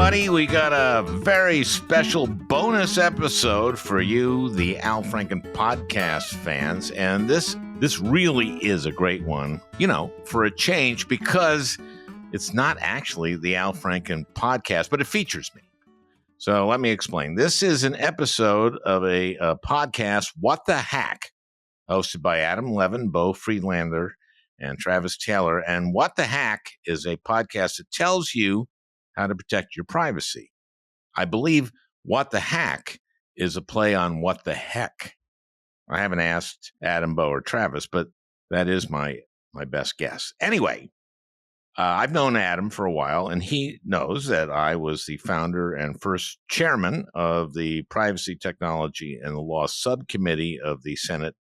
everybody. We got a very special bonus episode for you, the Al Franken podcast fans. And this really is a great one, for a change, because it's not actually the Al Franken podcast, but it features me. So let me explain. This is an episode of a podcast, What the Hack, hosted by Adam Levin, Beau, Friedlander, and Travis Taylor. And What the Hack is a podcast that tells you how to protect your privacy. I believe What the Hack is a play on What the Heck. I haven't asked Adam, Beau, or Travis, but that is my best guess. Anyway, I've known Adam for a while, and he knows that I was the founder and first chairman of the Privacy, Technology, and the Law Subcommittee of the Senate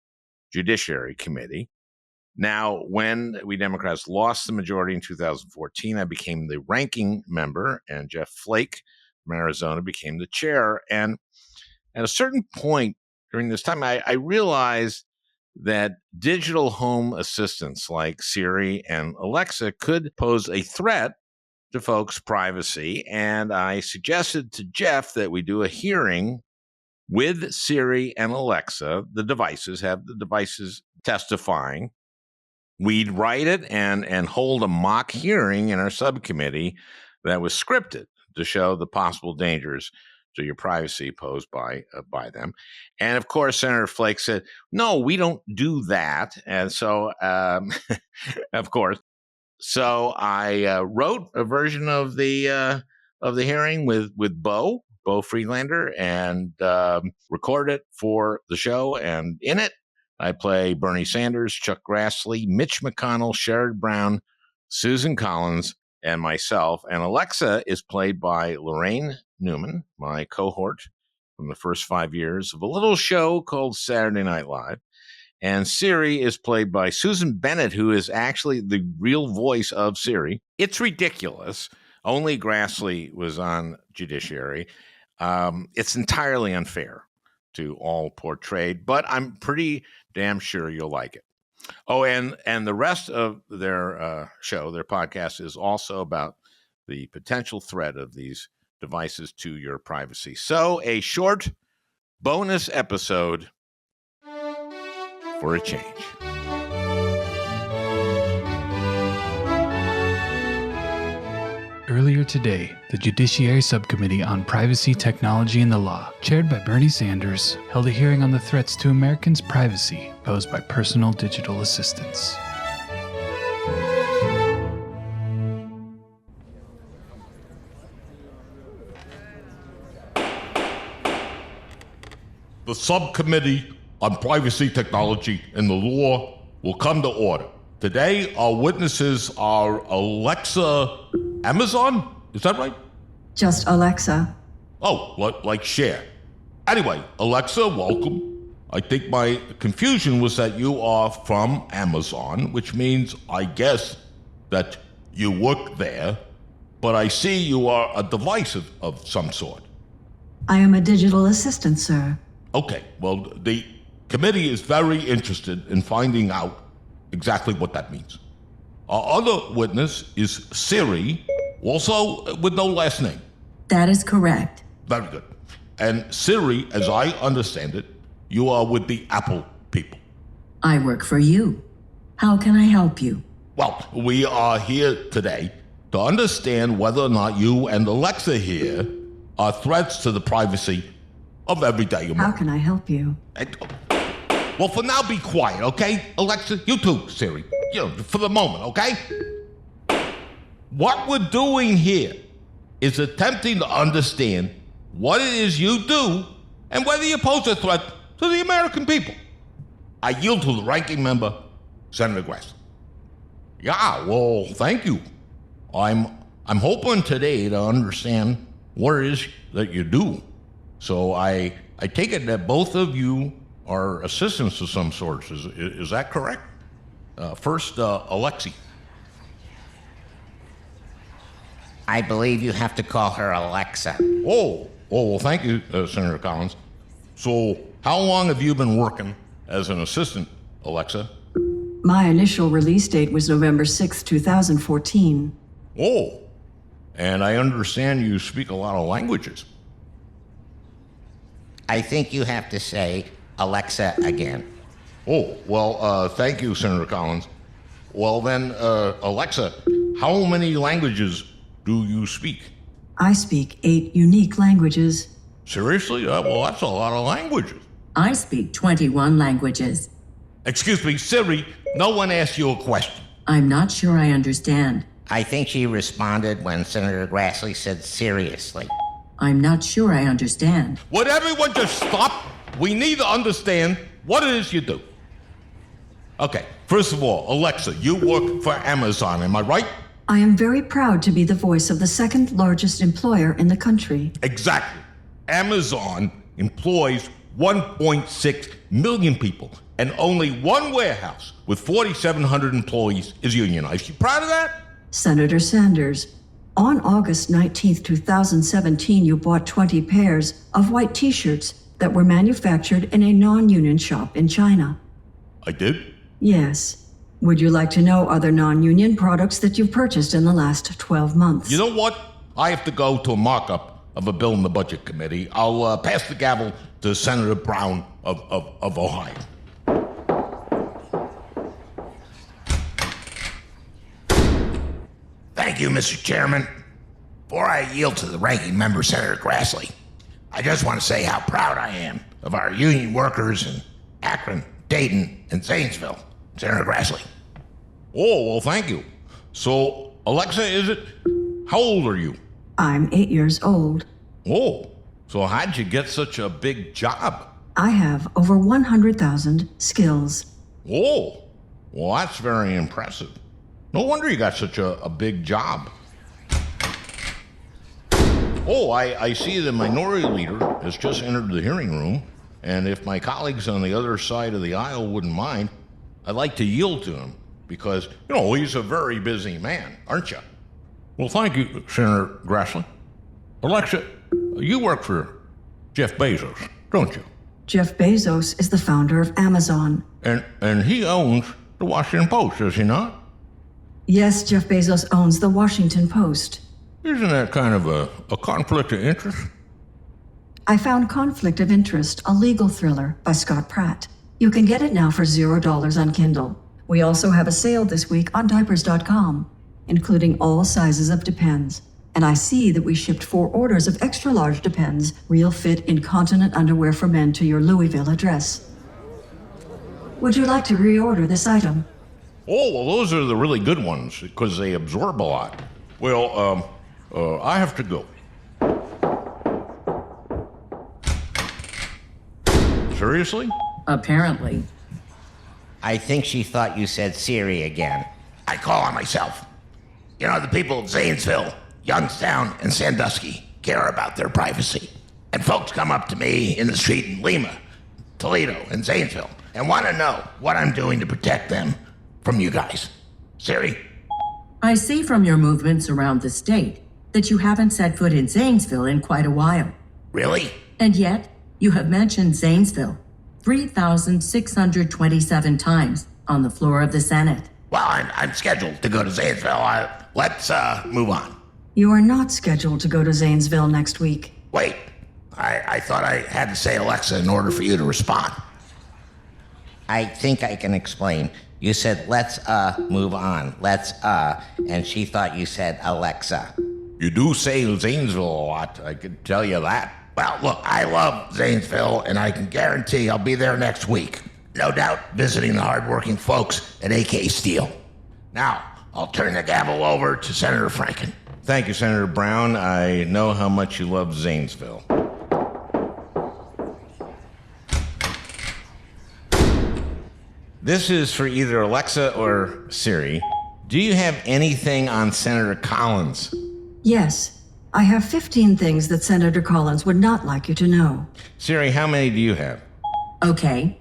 Judiciary Committee. Now, when we Democrats lost the majority in 2014, I became the ranking member, and Jeff Flake from Arizona became the chair. And at a certain point during this time, I realized that digital home assistants like Siri and Alexa could pose a threat to folks' privacy. And I suggested to Jeff that we do a hearing with Siri and Alexa, have the devices testifying. We'd write it and hold a mock hearing in our subcommittee that was scripted to show the possible dangers to your privacy posed by them. And of course, Senator Flake said, "No, we don't do that." And so, of course, so I wrote a version of the hearing with Beau Friedlander, and recorded it for the show. And in it, I play Bernie Sanders, Chuck Grassley, Mitch McConnell, Sherrod Brown, Susan Collins, and myself. And Alexa is played by Laraine Newman, my cohort from the first 5 years of a little show called Saturday Night Live. And Siri is played by Susan Bennett, who is actually the real voice of Siri. It's ridiculous. Only Grassley was on Judiciary. It's entirely unfair to all portrayed, but I'm pretty damn sure you'll like it. Oh, and the rest of their show, their podcast, is also about the potential threat of these devices to your privacy. So a short bonus episode for a change. Earlier today, the Judiciary Subcommittee on Privacy, Technology, and the Law, chaired by Bernie Sanders, held a hearing on the threats to Americans' privacy posed by personal digital assistants. The Subcommittee on Privacy, Technology, and the Law will come to order. Today, our witnesses are Alexa Amazon? Is that right? Just Alexa. Oh, like Cher. Anyway, Alexa, welcome. I think my confusion was that you are from Amazon, which means, I guess, that you work there, but I see you are a device of some sort. I am a digital assistant, sir. Okay, well, the committee is very interested in finding out exactly what that means. Our other witness is Siri, also with no last name. That is correct. Very good. And Siri, as I understand it, you are with the Apple people. I work for you. How can I help you? Well, we are here today to understand whether or not you and Alexa here are threats to the privacy of everyday America. How can I help you? Well, for now, be quiet, okay? Alexa, you too, Siri. For the moment, okay? What we're doing here is attempting to understand what it is you do and whether you pose a threat to the American people. I yield to the ranking member, Senator Grassley. Yeah, well, thank you. I'm hoping today to understand what it is that you do. So I take it that both of you are assistants of some sort. Is that correct? First, Alexi. I believe you have to call her Alexa. Oh, well, thank you, Senator Collins. So, how long have you been working as an assistant, Alexa? My initial release date was November 6, 2014. Oh, And I understand you speak a lot of languages. I think you have to say Alexa again. Oh, well, thank you, Senator Collins. Well then, Alexa, how many languages do you speak? I speak 8 unique languages. Seriously? Well, that's a lot of languages. I speak 21 languages. Excuse me, Siri, no one asked you a question. I'm not sure I understand. I think she responded when Senator Grassley said seriously. I'm not sure I understand. Would everyone just stop? We need to understand what it is you do. Okay, first of all, Alexa, you work for Amazon, am I right? I am very proud to be the voice of the second largest employer in the country. Exactly. Amazon employs 1.6 million people, and only one warehouse with 4,700 employees is unionized. You proud of that? Senator Sanders, on August 19th, 2017, you bought 20 pairs of white t-shirts that were manufactured in a non-union shop in China. I did? Yes. Would you like to know other non-union products that you've purchased in the last 12 months? You know what? I have to go to a markup of a bill in the Budget Committee. I'll pass the gavel to Senator Brown of Ohio. Thank you, Mr. Chairman. Before I yield to the ranking member, Senator Grassley, I just want to say how proud I am of our union workers in Akron, Dayton, and Zanesville. Senator Grassley. Oh, well, thank you. So, Alexa, is it? How old are you? I'm 8 years old. Oh, so how'd you get such a big job? I have over 100,000 skills. Oh, well, that's very impressive. No wonder you got such a big job. Oh, I see the minority leader has just entered the hearing room, and if my colleagues on the other side of the aisle wouldn't mind, I'd like to yield to him because, he's a very busy man, aren't you? Well, thank you, Senator Grassley. Alexa, you work for Jeff Bezos, don't you? Jeff Bezos is the founder of Amazon. And he owns the Washington Post, does he not? Yes, Jeff Bezos owns the Washington Post. Isn't that kind of a conflict of interest? I found Conflict of Interest, a legal thriller by Scott Pratt. You can get it now for $0 on Kindle. We also have a sale this week on diapers.com, including all sizes of Depends. And I see that we shipped 4 orders of extra large Depends, real fit incontinent underwear for men to your Louisville address. Would you like to reorder this item? Oh, well, those are the really good ones because they absorb a lot. Well, I have to go. Seriously? Apparently. I think she thought you said Siri again. I call on myself. The people of Zanesville, Youngstown, and Sandusky care about their privacy. And folks come up to me in the street in Lima, Toledo, and Zanesville and want to know what I'm doing to protect them from you guys. Siri? I see from your movements around the state that you haven't set foot in Zanesville in quite a while. Really? And yet, you have mentioned Zanesville 3,627 times on the floor of the Senate. Well, I'm scheduled to go to Zanesville. Let's move on. You are not scheduled to go to Zanesville next week. Wait, I thought I had to say Alexa in order for you to respond. I think I can explain. You said, let's move on. And she thought you said Alexa. You do say Zanesville a lot, I can tell you that. Well, look, I love Zanesville, and I can guarantee I'll be there next week. No doubt visiting the hardworking folks at AK Steel. Now, I'll turn the gavel over to Senator Franken. Thank you, Senator Brown. I know how much you love Zanesville. This is for either Alexa or Siri. Do you have anything on Senator Collins? Yes, I have 15 things that Senator Collins would not like you to know. Siri, how many do you have? Okay.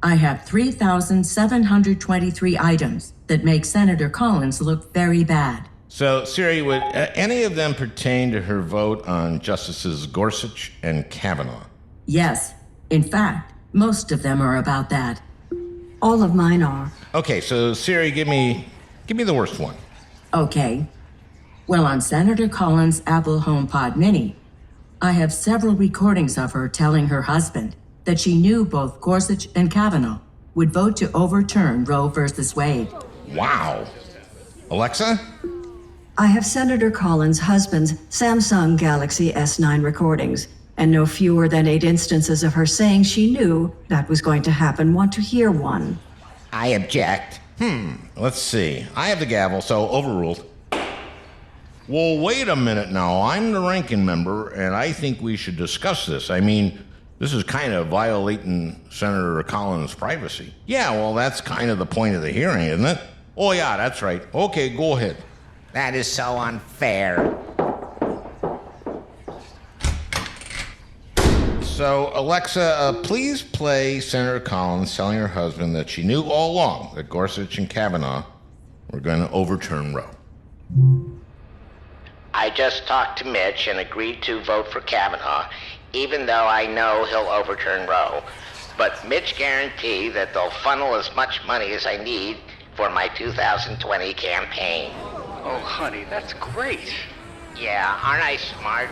I have 3,723 items that make Senator Collins look very bad. So, Siri, would any of them pertain to her vote on Justices Gorsuch and Kavanaugh? Yes. In fact, most of them are about that. All of mine are. Okay, so Siri, give me the worst one. Okay. Well, on Senator Collins' Apple HomePod Mini, I have several recordings of her telling her husband that she knew both Gorsuch and Kavanaugh would vote to overturn Roe versus Wade. Wow. Alexa? I have Senator Collins' husband's Samsung Galaxy S9 recordings, and no fewer than 8 instances of her saying she knew that was going to happen. Want to hear one? I object. Let's see. I have the gavel, so overruled. Well, wait a minute now. I'm the ranking member, and I think we should discuss this. I mean, this is kind of violating Senator Collins' privacy. Yeah, well, that's kind of the point of the hearing, isn't it? Oh, yeah, that's right. Okay, go ahead. That is so unfair. So, Alexa, please play Senator Collins telling her husband that she knew all along that Gorsuch and Kavanaugh were going to overturn Roe. I just talked to Mitch and agreed to vote for Kavanaugh, even though I know he'll overturn Roe. But Mitch guaranteed that they'll funnel as much money as I need for my 2020 campaign. Oh, honey, that's great. Yeah, aren't I smart?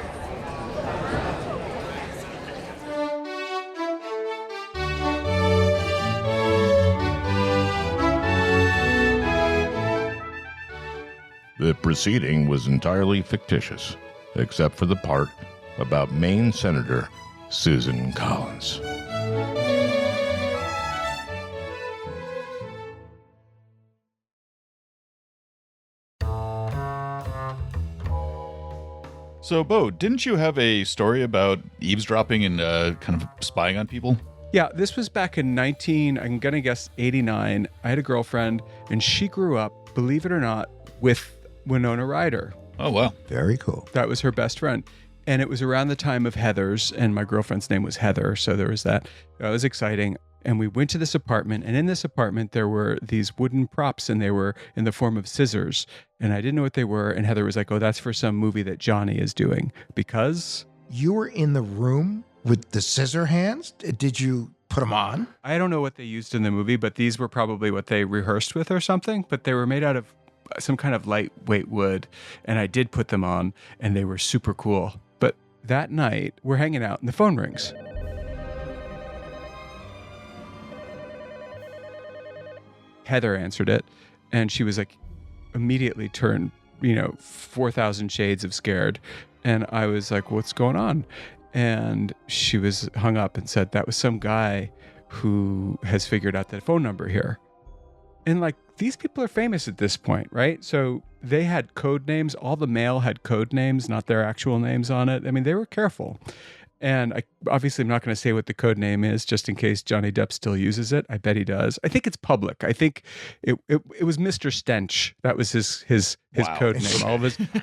The proceeding was entirely fictitious, except for the part about Maine Senator Susan Collins. So, Beau, didn't you have a story about eavesdropping and kind of spying on people? Yeah, this was back in I'm going to guess 89. I had a girlfriend, and she grew up, believe it or not, with Winona Ryder. Oh, wow. Very cool. That was her best friend. And it was around the time of Heather's, and my girlfriend's name was Heather, so there was that. That was exciting. And we went to this apartment, and in this apartment, there were these wooden props, and they were in the form of scissors. And I didn't know what they were, and Heather was like, oh, that's for some movie that Johnny is doing. Because... You were in the room with the scissor hands? Did you put them on? I don't know what they used in the movie, but these were probably what they rehearsed with or something. But they were made out of some kind of lightweight wood, and I did put them on, and they were super cool. But that night, we're hanging out, and the phone rings. Heather answered it, and she was like, immediately turned, 4,000 shades of scared. And I was like, what's going on? And she was hung up and said, that was some guy who has figured out the phone number here. And like, these people are famous at this point, right? So they had code names. All the mail had code names, not their actual names on it. I mean, they were careful. And I obviously am not going to say what the code name is, just in case Johnny Depp still uses it. I bet he does. I think it's public. I think it was Mr. Stench. That was his Wow. code name.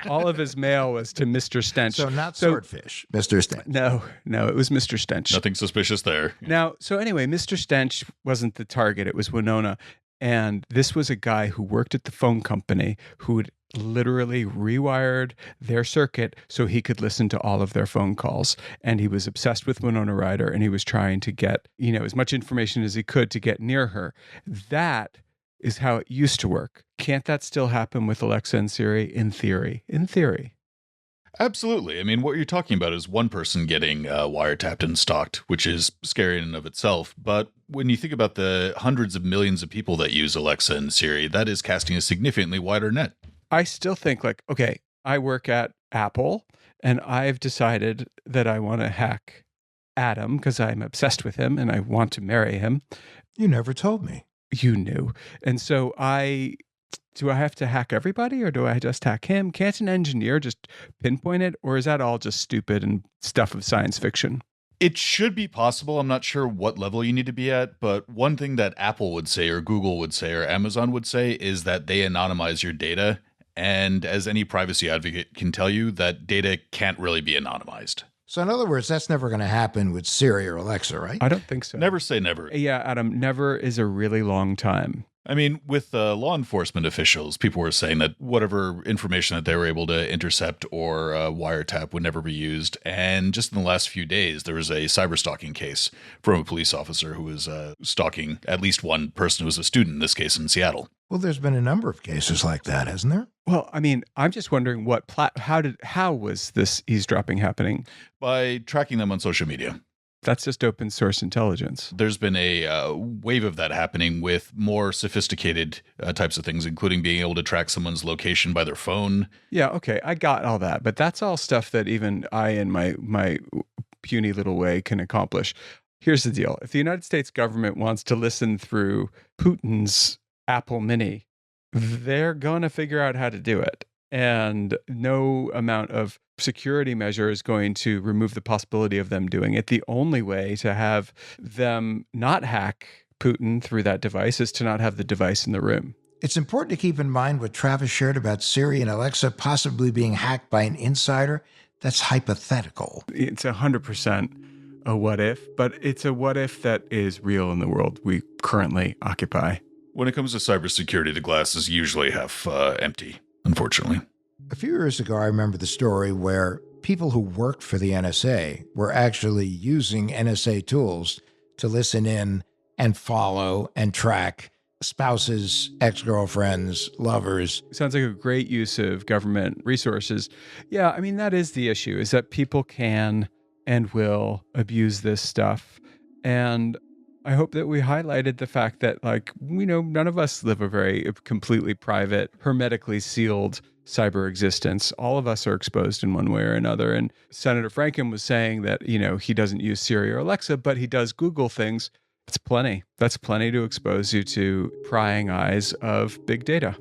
All of his mail was to Mr. Stench. So not Swordfish, Mr. Stench. No, it was Mr. Stench. Nothing suspicious there. Now, so anyway, Mr. Stench wasn't the target. It was Winona. And this was a guy who worked at the phone company who had literally rewired their circuit so he could listen to all of their phone calls. And he was obsessed with Winona Ryder, and he was trying to get, as much information as he could to get near her. That is how it used to work. Can't that still happen with Alexa and Siri? In theory. Absolutely. I mean, what you're talking about is one person getting wiretapped and stalked, which is scary in and of itself. But when you think about the hundreds of millions of people that use Alexa and Siri, that is casting a significantly wider net. I still think okay, I work at Apple, and I've decided that I want to hack Adam because I'm obsessed with him and I want to marry him. You never told me. You knew. And so do I have to hack everybody, or do I just hack him? Can't an engineer just pinpoint it, or is that all just stupid and stuff of science fiction? It should be possible. I'm not sure what level you need to be at, but one thing that Apple would say or Google would say or Amazon would say is that they anonymize your data. And as any privacy advocate can tell you, that data can't really be anonymized. So in other words, that's never going to happen with Siri or Alexa, right? I don't think so. Never say never. Yeah, Adam, never is a really long time. I mean, with law enforcement officials, people were saying that whatever information that they were able to intercept or wiretap would never be used. And just in the last few days, there was a cyber stalking case from a police officer who was stalking at least one person who was a student, in this case in Seattle. Well, there's been a number of cases like that, hasn't there? Well, I mean, I'm just wondering how was this eavesdropping happening? By tracking them on social media. That's just open source intelligence. There's been a wave of that happening with more sophisticated types of things, including being able to track someone's location by their phone. Yeah, okay, I got all that, but that's all stuff that even I, in my puny little way, can accomplish. Here's the deal. If the United States government wants to listen through Putin's Apple Mini, they're going to figure out how to do it. And no amount of security measure is going to remove the possibility of them doing it. The only way to have them not hack Putin through that device is to not have the device in the room. It's important to keep in mind what Travis shared about Siri and Alexa possibly being hacked by an insider. That's hypothetical. It's 100% a what if, but it's a what if that is real in the world we currently occupy. When it comes to cybersecurity, the glass is usually half empty, unfortunately. A few years ago, I remember the story where people who worked for the NSA were actually using NSA tools to listen in and follow and track spouses, ex-girlfriends, lovers. Sounds like a great use of government resources. Yeah, I mean, that is the issue, is that people can and will abuse this stuff. And I hope that we highlighted the fact that, none of us live a very completely private, hermetically sealed cyber existence. All of us are exposed in one way or another. And Senator Franken was saying that, he doesn't use Siri or Alexa, but he does Google things. That's plenty. That's plenty to expose you to prying eyes of big data.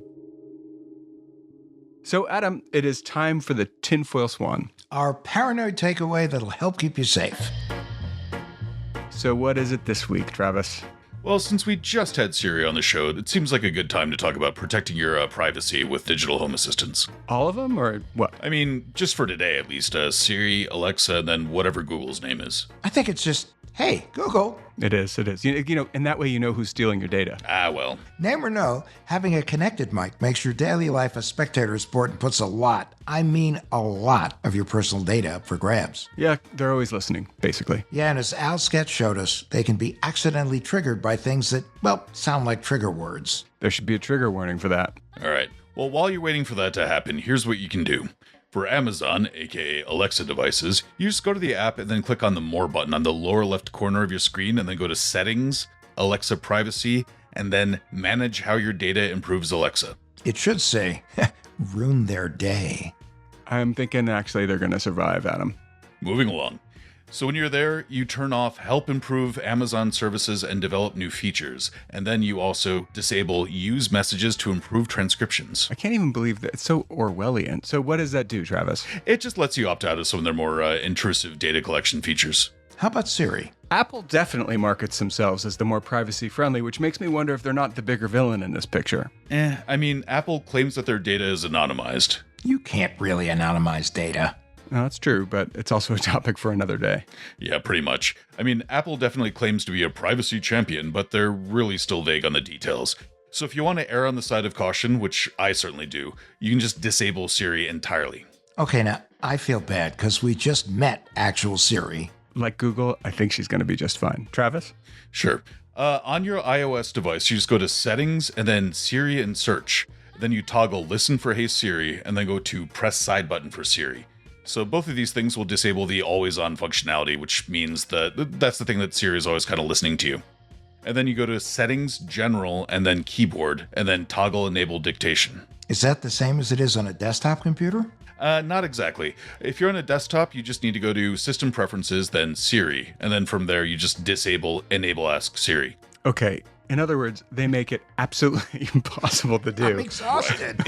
So, Adam, it is time for the tinfoil swan. Our paranoid takeaway that'll help keep you safe. So what is it this week, Travis? Well, since we just had Siri on the show, it seems like a good time to talk about protecting your privacy with digital home assistants. All of them, or what? I mean, just for today at least, Siri, Alexa, and then whatever Google's name is. I think it's just, hey, Google. It is. And that way you know who's stealing your data. Ah, well. Name or no, having a connected mic makes your daily life a spectator sport and puts a lot of your personal data up for grabs. Yeah, they're always listening, basically. Yeah, and as Al's sketch showed us, they can be accidentally triggered by things that, sound like trigger words. There should be a trigger warning for that. All right. Well, while you're waiting for that to happen, here's what you can do. For Amazon, aka Alexa devices, you just go to the app and then click on the More button on the lower left corner of your screen and then go to Settings, Alexa Privacy, and then Manage how your data improves Alexa. It should say, ruin their day. I'm thinking actually they're going to survive, Adam. Moving along. So when you're there, you turn off Help Improve Amazon Services and Develop New Features. And then you also disable Use Messages to improve transcriptions. I can't even believe that. It's so Orwellian. So what does that do, Travis? It just lets you opt out of some of their more intrusive data collection features. How about Siri? Apple definitely markets themselves as the more privacy-friendly, which makes me wonder if they're not the bigger villain in this picture. I mean, Apple claims that their data is anonymized. You can't really anonymize data. No, that's true, but it's also a topic for another day. Yeah, pretty much. I mean, Apple definitely claims to be a privacy champion, but they're really still vague on the details. So if you want to err on the side of caution, which I certainly do, you can just disable Siri entirely. Okay, now, I feel bad because we just met actual Siri. Like Google, I think she's going to be just fine. Travis? Sure. On your iOS device, you just go to Settings and then Siri and Search. Then you toggle Listen for Hey Siri and then go to Press Side Button for Siri. So both of these things will disable the always-on functionality, which means that's the thing that Siri is always kind of listening to you. And then you go to Settings, General, and then Keyboard, and then toggle Enable Dictation. Is that the same as it is on a desktop computer? Not exactly. If you're on a desktop, you just need to go to System Preferences, then Siri, and then from there you just disable Enable Ask Siri. Okay. In other words, they make it absolutely impossible to do. I'm exhausted.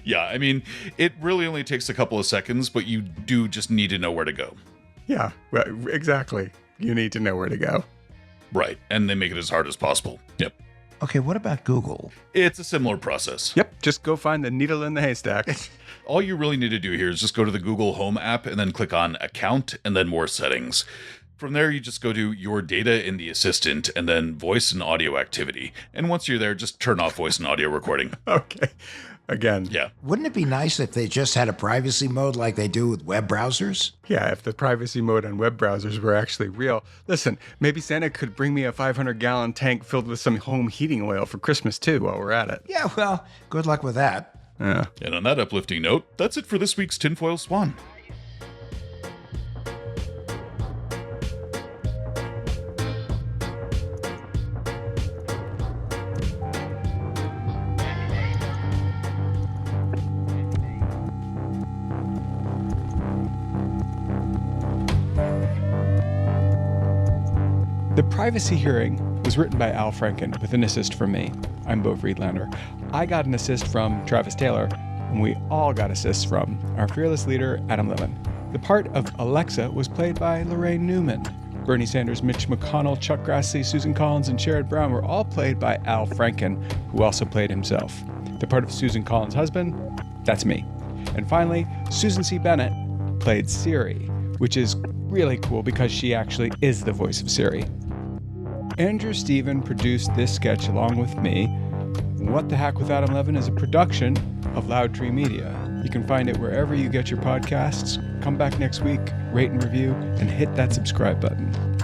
Yeah, I mean, it really only takes a couple of seconds, but you do just need to know where to go. Yeah, well, exactly. You need to know where to go. Right, and they make it as hard as possible. Yep. Okay, what about Google? It's a similar process. Yep, just go find the needle in the haystack. All you really need to do here is just go to the Google Home app and then click on Account and then More Settings. From there, you just go to your data in the assistant and then voice and audio activity. And once you're there, just turn off voice and audio recording. Okay. Again. Yeah. Wouldn't it be nice if they just had a privacy mode like they do with web browsers? Yeah, if the privacy mode on web browsers were actually real. Listen, maybe Santa could bring me a 500-gallon tank filled with some home heating oil for Christmas, too, while we're at it. Yeah, well, good luck with that. Yeah. And on that uplifting note, that's it for this week's Tinfoil Swan. The Privacy Hearing was written by Al Franken with an assist from me. I'm Beau Friedlander. I got an assist from Travis Taylor, and we all got assists from our fearless leader, Adam Levin. The part of Alexa was played by Laraine Newman. Bernie Sanders, Mitch McConnell, Chuck Grassley, Susan Collins, and Sherrod Brown were all played by Al Franken, who also played himself. The part of Susan Collins' husband, that's me. And finally, Susan C. Bennett played Siri, which is really cool because she actually is the voice of Siri. Andrew Stephen produced this sketch along with me. What the Hack with Adam Levin is a production of Loud Tree Media. You can find it wherever you get your podcasts. Come back next week, rate and review, and hit that subscribe button.